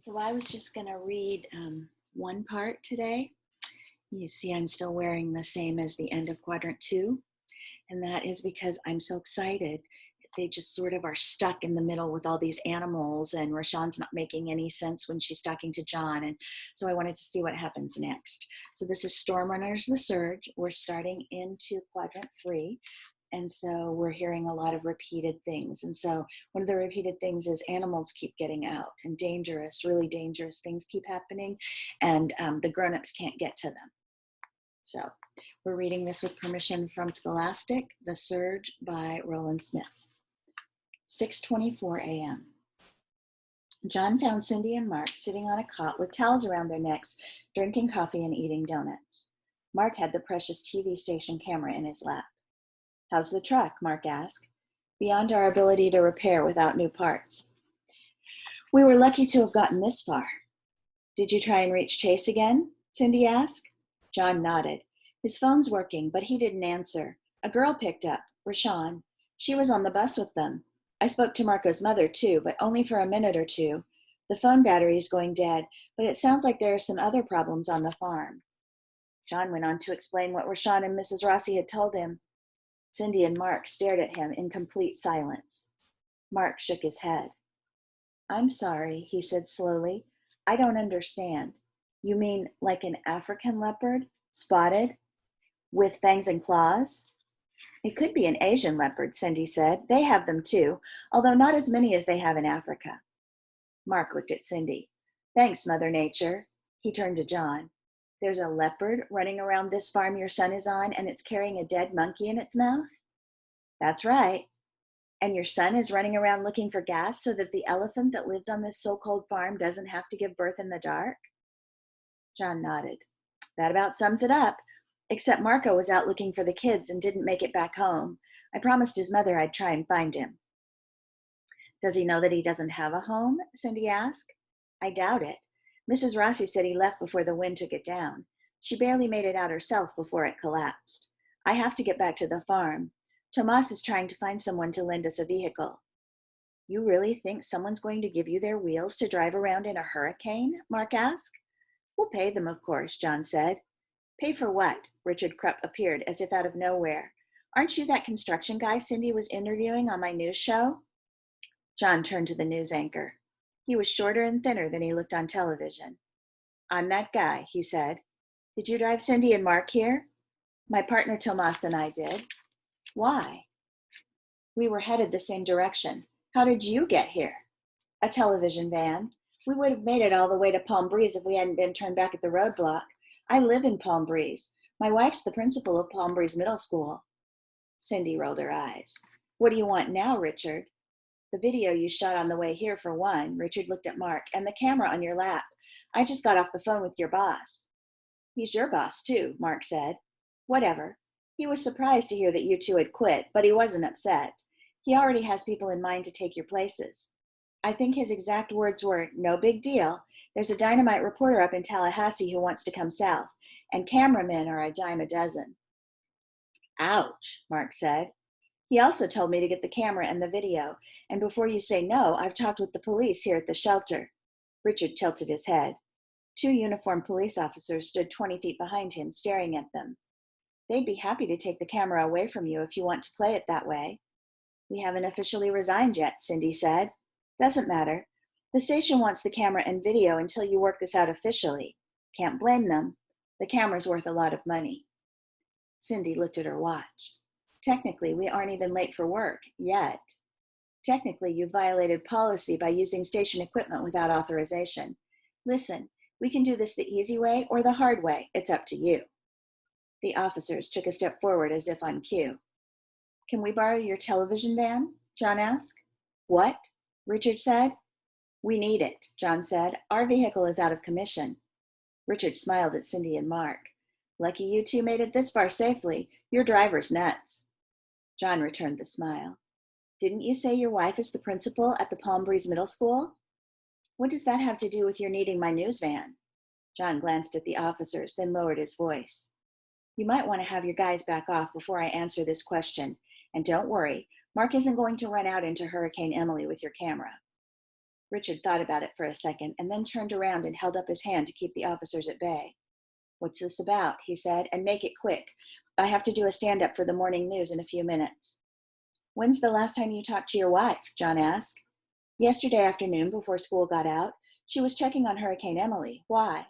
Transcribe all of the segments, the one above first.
So I was just going to read one part today. You see, I'm still wearing the same as the end of quadrant 2, and that is because I'm so excited. They just sort of are stuck in the middle with all these animals, and Rashawn's not making any sense when she's talking to John, and so I wanted to see what happens next. So this is Storm Runners the Surge. We're starting into quadrant 3. And so we're hearing a lot of repeated things. And so one of the repeated things is animals keep getting out, and dangerous, really dangerous things keep happening, and the grown-ups can't get to them. So we're reading this with permission from Scholastic, The Surge by Roland Smith. 6:24 a.m. John found Cindy and Mark sitting on a cot with towels around their necks, drinking coffee and eating donuts. Mark had the precious TV station camera in his lap. "How's the truck?" Mark asked. "Beyond our ability to repair without new parts." "We were lucky to have gotten this far." "Did you try and reach Chase again?" Cindy asked. John nodded. His phone's working, but he didn't answer. "A girl picked up, Rashawn. She was on the bus with them. I spoke to Marco's mother, too, but only for a minute or two. The phone battery is going dead, but it sounds like there are some other problems on the farm." John went on to explain what Rashawn and Mrs. Rossi had told him. Cindy and Mark stared at him in complete silence. Mark shook his head. "I'm sorry," he said slowly. "I don't understand. You mean like an African leopard? Spotted? With fangs and claws?" "It could be an Asian leopard," Cindy said. "They have them too, although not as many as they have in Africa." Mark looked at Cindy. "Thanks, Mother Nature." He turned to John. "There's a leopard running around this farm your son is on, and it's carrying a dead monkey in its mouth?" "That's right." "And your son is running around looking for gas so that the elephant that lives on this so-called farm doesn't have to give birth in the dark?" John nodded. "That about sums it up. Except Marco was out looking for the kids and didn't make it back home. I promised his mother I'd try and find him." "Does he know that he doesn't have a home?" Cindy asked. "I doubt it. Mrs. Rossi said he left before the wind took it down. She barely made it out herself before it collapsed. I have to get back to the farm. Tomas is trying to find someone to lend us a vehicle." "You really think someone's going to give you their wheels to drive around in a hurricane?" Mark asked. "We'll pay them, of course," John said. "Pay for what?" Richard Krupp appeared as if out of nowhere. "Aren't you that construction guy Cindy was interviewing on my news show?" John turned to the news anchor. He was shorter and thinner than he looked on television. "I'm that guy," he said. "Did you drive Cindy and Mark here?" "My partner Tomas and I did." "Why?" "We were headed the same direction." "How did you get here?" "A television van. We would have made it all the way to Palm Breeze if we hadn't been turned back at the roadblock. I live in Palm Breeze. My wife's the principal of Palm Breeze Middle School." Cindy rolled her eyes. "What do you want now, Richard?" "The video you shot on the way here, for one." Richard looked at Mark. "And the camera on your lap. I just got off the phone with your boss." "He's your boss, too," Mark said. "Whatever. He was surprised to hear that you two had quit, but he wasn't upset. He already has people in mind to take your places. I think his exact words were, 'No big deal. There's a dynamite reporter up in Tallahassee who wants to come south, and cameramen are a dime a dozen.'" "Ouch," Mark said. "He also told me to get the camera and the video, and before you say no, I've talked with the police here at the shelter." Richard tilted his head. Two uniformed police officers stood 20 feet behind him, staring at them. "They'd be happy to take the camera away from you if you want to play it that way." "We haven't officially resigned yet," Cindy said. "Doesn't matter. The station wants the camera and video until you work this out officially. Can't blame them. The camera's worth a lot of money." Cindy looked at her watch. "Technically, we aren't even late for work, yet. Technically, you violated policy by using station equipment without authorization. Listen, we can do this the easy way or the hard way. It's up to you." The officers took a step forward as if on cue. "Can we borrow your television van?" John asked. "What?" Richard said. "We need it," John said. "Our vehicle is out of commission." Richard smiled at Cindy and Mark. "Lucky you two made it this far safely. Your driver's nuts." John returned the smile. "Didn't you say your wife is the principal at the Palm Breeze Middle School?" "What does that have to do with your needing my news van?" John glanced at the officers, then lowered his voice. "You might want to have your guys back off before I answer this question. And don't worry, Mark isn't going to run out into Hurricane Emily with your camera." Richard thought about it for a second and then turned around and held up his hand to keep the officers at bay. "What's this about?" he said, "and make it quick. I have to do a stand-up for the morning news in a few minutes." "When's the last time you talked to your wife?" John asked. "Yesterday afternoon before school got out. She was checking on Hurricane Emily. Why?"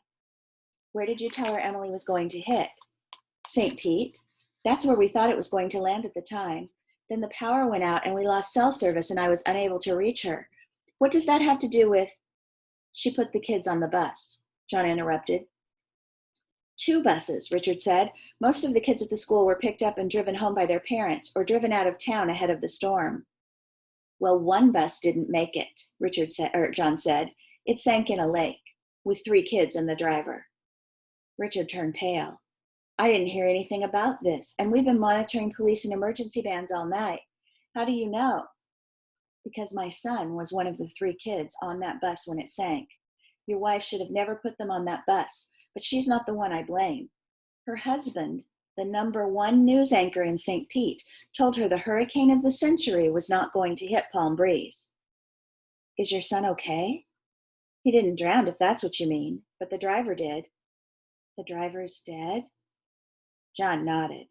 "Where did you tell her Emily was going to hit?" "St. Pete. That's where we thought it was going to land at the time. Then the power went out and we lost cell service and I was unable to reach her. What does that have to do with—" "She put the kids on the bus," John interrupted. "Two buses," Richard said. "Most of the kids at the school were picked up and driven home by their parents or driven out of town ahead of the storm." "Well, one bus didn't make it," John said. "It sank in a lake with 3 kids and the driver." Richard turned pale. "I didn't hear anything about this, and we've been monitoring police and emergency vans all night. How do you know?" "Because my son was one of the 3 kids on that bus when it sank. Your wife should have never put them on that bus, but she's not the one I blame. Her husband, the #1 news anchor in St. Pete, told her the hurricane of the century was not going to hit Palm Breeze." "Is your son okay?" "He didn't drown, if that's what you mean, but the driver did." "The driver's dead?" John nodded.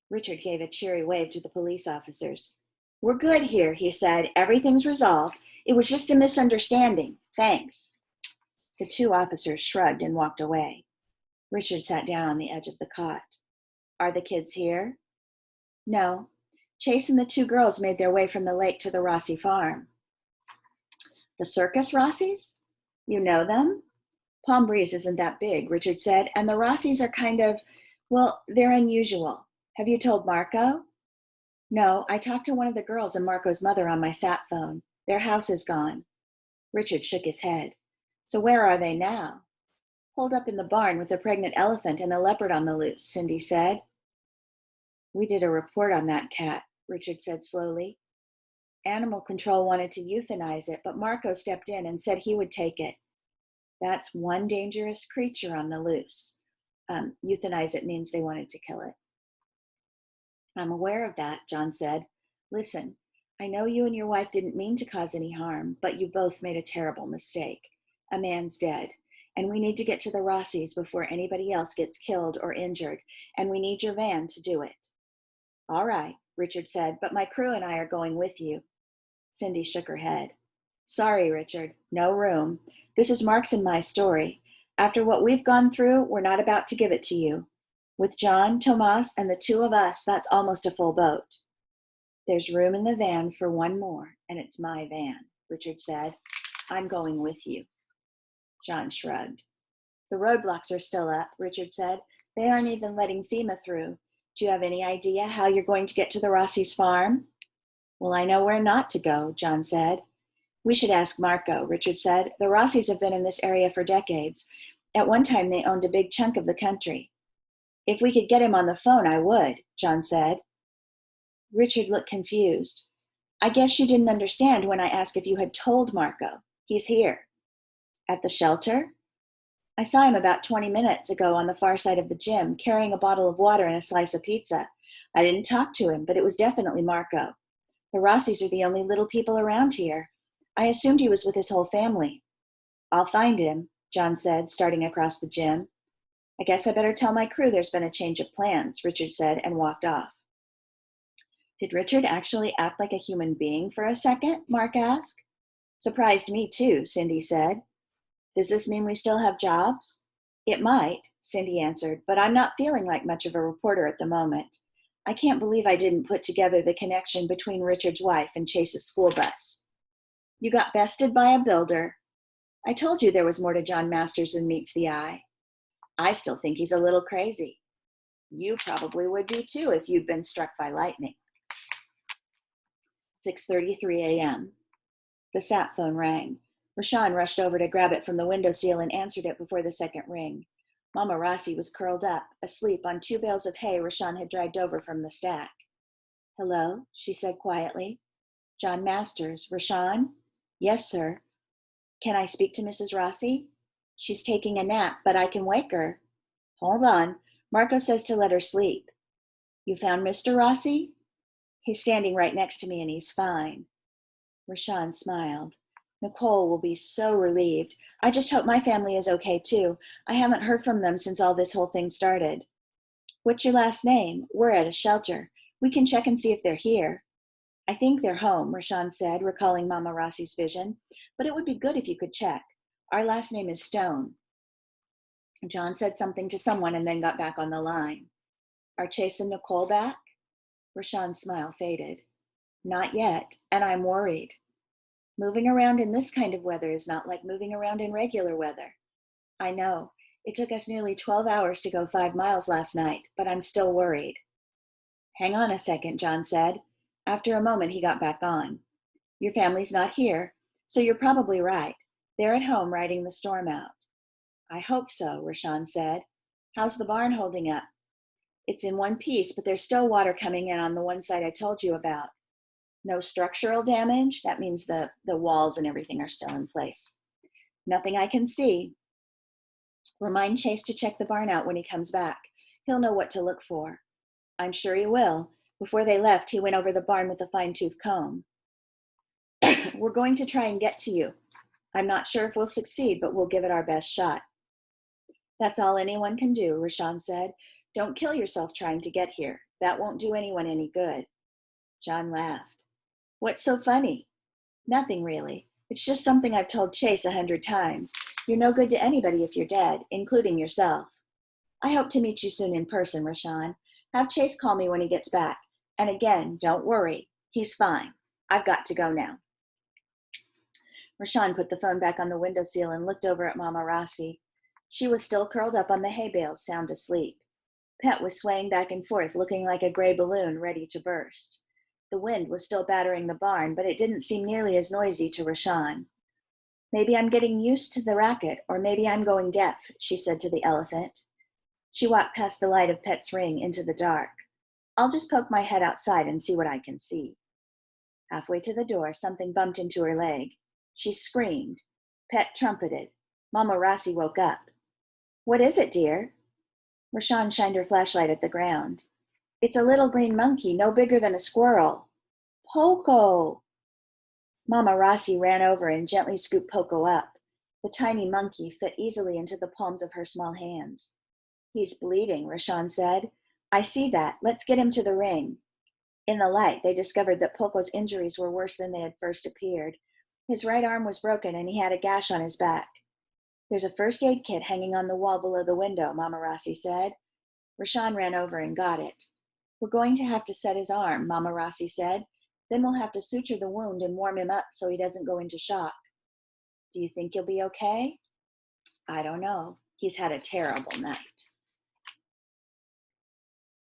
Richard gave a cheery wave to the police officers. "We're good here," he said. "Everything's resolved. It was just a misunderstanding. Thanks." The 2 officers shrugged and walked away. Richard sat down on the edge of the cot. "Are the kids here?" "No. Chase and the 2 girls made their way from the lake to the Rossi farm." "The circus Rossis? You know them?" "Palm Breeze isn't that big," Richard said, "and the Rossis are kind of, well, they're unusual. Have you told Marco?" "No, I talked to one of the girls and Marco's mother on my sat phone. Their house is gone." Richard shook his head. "So where are they now?" "Holed up in the barn with a pregnant elephant and a leopard on the loose," Cindy said. "We did a report on that cat," Richard said slowly. "Animal control wanted to euthanize it, but Marco stepped in and said he would take it. That's one dangerous creature on the loose. Euthanize it means they wanted to kill it." "I'm aware of that," John said. "Listen, I know you and your wife didn't mean to cause any harm, but you both made a terrible mistake. A man's dead, and we need to get to the Rossis before anybody else gets killed or injured, and we need your van to do it." "All right," Richard said, "but my crew and I are going with you." Cindy shook her head. "Sorry, Richard, no room. This is Mark's and my story. After what we've gone through, we're not about to give it to you. With John, Tomas, and the 2 of us, that's almost a full boat." "There's room in the van for one more, and it's my van," Richard said. "I'm going with you." John shrugged. "The roadblocks are still up," Richard said. "They aren't even letting FEMA through. Do you have any idea how you're going to get to the Rossi's farm?" "Well, I know where not to go," John said. "We should ask Marco," Richard said. "The Rossis have been in this area for decades. At one time, they owned a big chunk of the country." "If we could get him on the phone, I would," John said. Richard looked confused. "I guess you didn't understand when I asked if you had told Marco. He's here." "At the shelter?" "I saw him about 20 minutes ago on the far side of the gym, carrying a bottle of water and a slice of pizza. I didn't talk to him, but it was definitely Marco. The Rossis are the only little people around here. I assumed he was with his whole family." "I'll find him," John said, starting across the gym. "I guess I better tell my crew there's been a change of plans," Richard said, and walked off. "Did Richard actually act like a human being for a second?" Mark asked. "Surprised me too," Cindy said. "Does this mean we still have jobs?" "It might," Cindy answered, "but I'm not feeling like much of a reporter at the moment. I can't believe I didn't put together the connection between Richard's wife and Chase's school bus." "You got bested by a builder." "I told you there was more to John Masters than meets the eye." "I still think he's a little crazy." "You probably would be too if you'd been struck by lightning." 6:33 a.m. The sat phone rang. Rashawn rushed over to grab it from the windowsill and answered it before the second ring. Mama Rossi was curled up, asleep on 2 bales of hay Rashawn had dragged over from the stack. "Hello," she said quietly. "John Masters. Rashawn?" "Yes, sir." "Can I speak to Mrs. Rossi?" "She's taking a nap, but I can wake her." "Hold on. Marco says to let her sleep." "You found Mr. Rossi?" "He's standing right next to me and he's fine." Rashawn smiled. Nicole will be so relieved. I just hope my family is okay too. I haven't heard from them since all this whole thing started. What's your last name? We're at a shelter. We can check and see if they're here. I think they're home, Rashawn said, recalling Mama Rossi's vision. But it would be good if you could check. Our last name is Stone. John said something to someone and then got back on the line. Are Chase and Nicole back? Rashawn's smile faded. Not yet, and I'm worried. Moving around in this kind of weather is not like moving around in regular weather. I know. It took us nearly 12 hours to go 5 miles last night, but I'm still worried. Hang on a second, John said. After a moment, he got back on. Your family's not here, so you're probably right. They're at home riding the storm out. I hope so, Rashawn said. How's the barn holding up? It's in one piece, but there's still water coming in on the one side I told you about. No structural damage. That means the walls and everything are still in place. Nothing I can see. Remind Chase to check the barn out when he comes back. He'll know what to look for. I'm sure he will. Before they left, he went over the barn with a fine-tooth comb. We're going to try and get to you. I'm not sure if we'll succeed, but we'll give it our best shot. That's all anyone can do, Rashawn said. Don't kill yourself trying to get here. That won't do anyone any good. John laughed. What's so funny? Nothing really. It's just something I've told Chase 100 times. You're no good to anybody if you're dead, including yourself. I hope to meet you soon in person, Rashawn. Have Chase call me when he gets back. And again, don't worry. He's fine. I've got to go now. Rashawn put the phone back on the windowsill and looked over at Mama Rossi. She was still curled up on the hay bales, sound asleep. Pet was swaying back and forth, looking like a gray balloon ready to burst. The wind was still battering the barn, but it didn't seem nearly as noisy to Rashawn. Maybe I'm getting used to the racket, or maybe I'm going deaf, she said to the elephant. She walked past the light of Pet's ring into the dark. I'll just poke my head outside and see what I can see. Halfway to the door, something bumped into her leg. She screamed. Pet trumpeted. Mama Rossi woke up. What is it, dear? Rashawn shined her flashlight at the ground. It's a little green monkey, no bigger than a squirrel. Poco! Mama Rossi ran over and gently scooped Poco up. The tiny monkey fit easily into the palms of her small hands. He's bleeding, Rashawn said. I see that. Let's get him to the ring. In the light, they discovered that Poco's injuries were worse than they had first appeared. His right arm was broken and he had a gash on his back. There's a first aid kit hanging on the wall below the window, Mama Rossi said. Rashawn ran over and got it. We're going to have to set his arm, Mama Rossi said. Then we'll have to suture the wound and warm him up so he doesn't go into shock. Do you think he'll be okay? I don't know. He's had a terrible night.